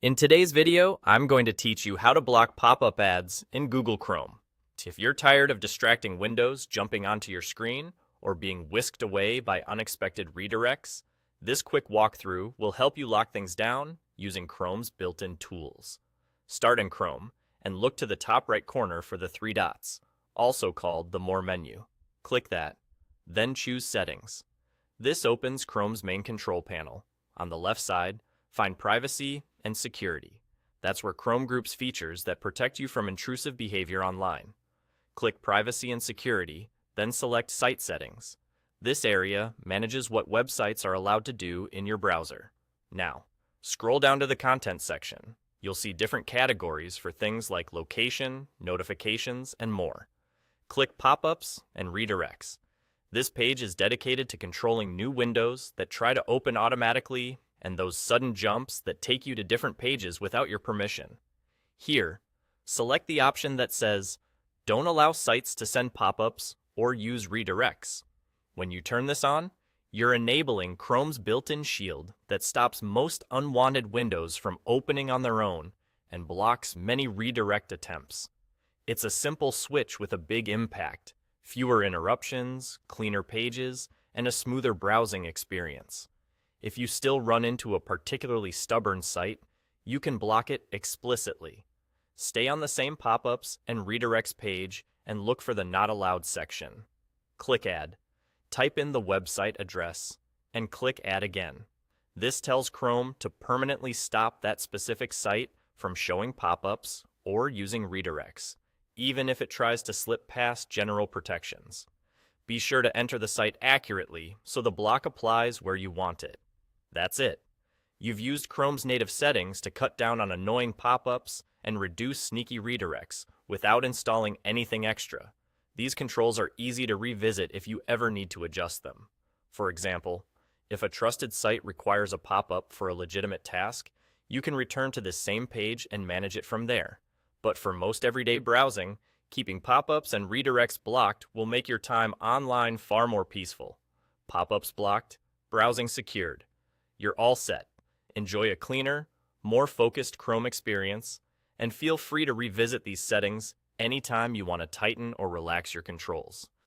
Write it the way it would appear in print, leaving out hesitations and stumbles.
In today's video, I'm going to teach you how to block pop-up ads in Google Chrome. If you're tired of distracting windows jumping onto your screen or being whisked away by unexpected redirects, this quick walkthrough will help you lock things down using Chrome's built-in tools. Start in Chrome and look to the top right corner for the three dots, also called the More menu. Click that, then choose Settings. This opens Chrome's main control panel. On the left side, find Privacy and Security. That's where Chrome groups features that protect you from intrusive behavior online. Click Privacy and Security, then select Site Settings. This area manages what websites are allowed to do in your browser. Now, scroll down to the Content section. You'll see different categories for things like location, notifications, and more. Click Pop-ups and Redirects. This page is dedicated to controlling new windows that try to open automatically and those sudden jumps that take you to different pages without your permission. Here, select the option that says, "Don't allow sites to send pop-ups or use redirects." When you turn this on, you're enabling Chrome's built-in shield that stops most unwanted windows from opening on their own and blocks many redirect attempts. It's a simple switch with a big impact, fewer interruptions, cleaner pages, and a smoother browsing experience. If you still run into a particularly stubborn site, you can block it explicitly. Stay on the same pop-ups and redirects page and look for the Not Allowed section. Click Add. Type in the website address and click Add again. This tells Chrome to permanently stop that specific site from showing pop-ups or using redirects, even if it tries to slip past general protections. Be sure to enter the site accurately so the block applies where you want it. That's it. You've used Chrome's native settings to cut down on annoying pop-ups and reduce sneaky redirects without installing anything extra. These controls are easy to revisit if you ever need to adjust them. For example, if a trusted site requires a pop-up for a legitimate task, you can return to this same page and manage it from there. But for most everyday browsing, keeping pop-ups and redirects blocked will make your time online far more peaceful. Pop-ups blocked, browsing secured. You're all set. Enjoy a cleaner, more focused Chrome experience, and feel free to revisit these settings anytime you want to tighten or relax your controls.